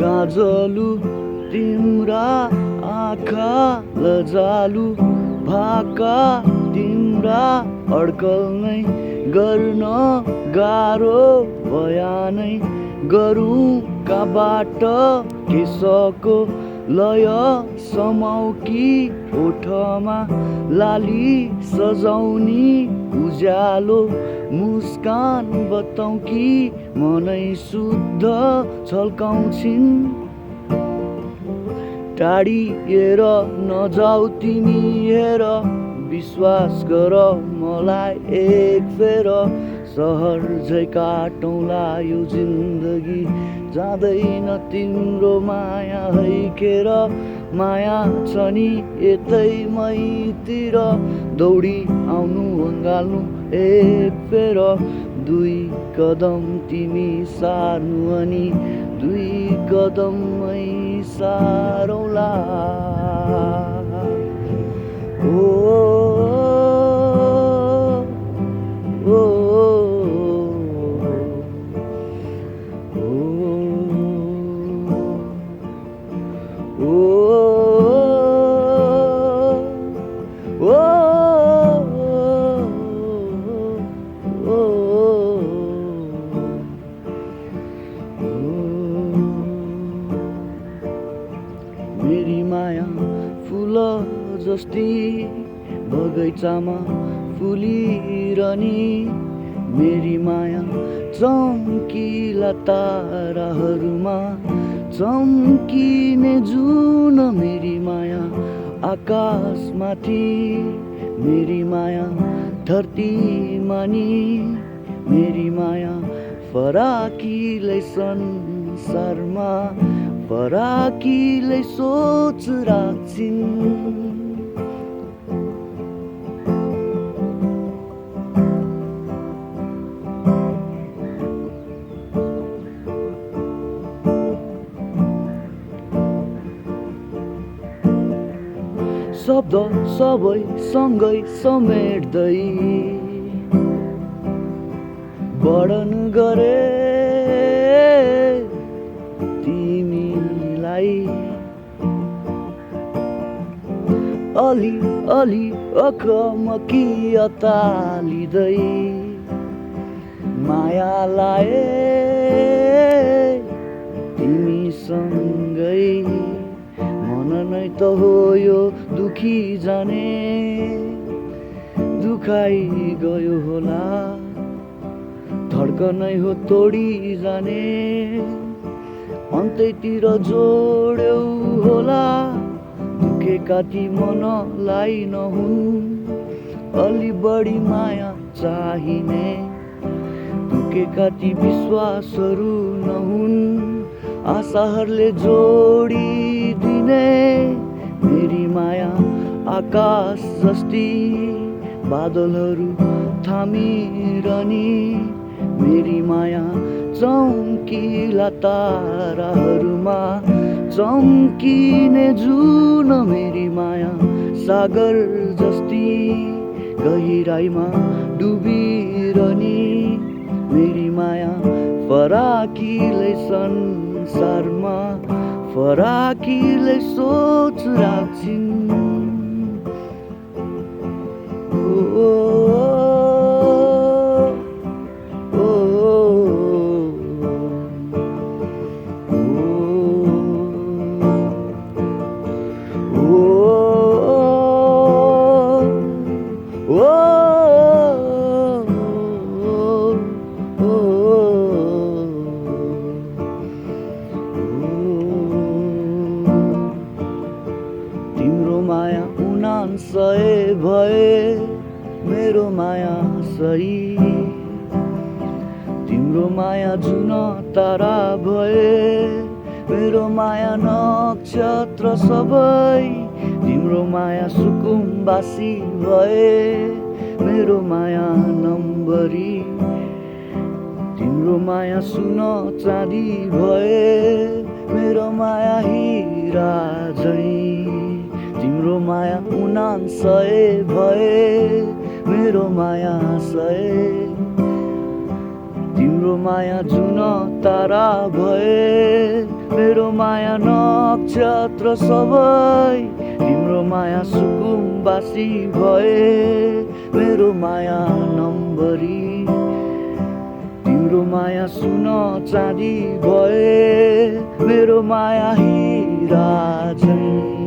गाजलु तिम्रा आँखा लजालु भाका तिम्रा अड्कल नै गर्न गाह्रो बयानै गरौँ कहाँबाट केशको लय समाउ कि ओठमा लाली सजाउनी उज्यालो मुस्कान बताउ कि मनै शुद्ध छल्काउँछिन् टाढिएर नजाऊ तिमी हेर विश्वास गर मलाई एक फेर सहर झै काटौँला यो जिन्दगी जाँदैन तिम्रो माया हैखेर माया छ नि यतै मैतिर दौडी आउनु अँगाल्नु एक फेर दुई कदम तिमी सार्नु अनि दुई कदममै सारौँला मेरी माया फुल जस्ती बगैँचामा फुलिरहने मेरी माया चम्किला ताराहरूमा चम्किने जुन मेरी माया आकाशमाथि मेरी माया धरतीमा नि मेरी माया फराकिलै संसारमा फराकिलै सोच राख्छिन् शब्द सबै सँगै समेट्दै वर्णन गरे तिमीलाई अलि अलि अकमकी अतालिँदै माया लाए तिमीसँगै मन नै त हो यो दुखी जाने दुखाइ गयो होला धड्कनै हो तोडी जाने अन्तैतिर जोड्यौ होला दुखेका ती मनलाई नहुन् अलि बढी माया चाहिने दुखेका ती विश्वासहरू नहुन् आशाहरूले जोडिदिने मेरी माया आकाश जस्ती बादलहरू थामिरहने मेरी माया चम्किला ताराहरूमा चम्किने जुन मेरी माया सागर जस्ती गहिराइमा डुबिरहने मेरी माया फराकिलै संसारमा फराकिलै सोच राख्छिन् तिम्रो माया उनान्सय भए मेरो माया सही तिम्रो माया जुन तारा भए मेरो माया नक्षत्र सबै तिम्रो माया सुकुम्बासी भए मेरो माया नम्बरी तिम्रो माया सुन चाँदी भए मेरो माया हिरा झै तिम्रो माया उनान्सय भए मेरो माया सय तिम्रो माया जुन तारा भए मेरो माया नक्षत्र सबै तिम्रो माया सुकुम्बासी भए मेरो माया नम्बरी तिम्रो माया सुन चाँदी भए मेरो माया हिरा झैं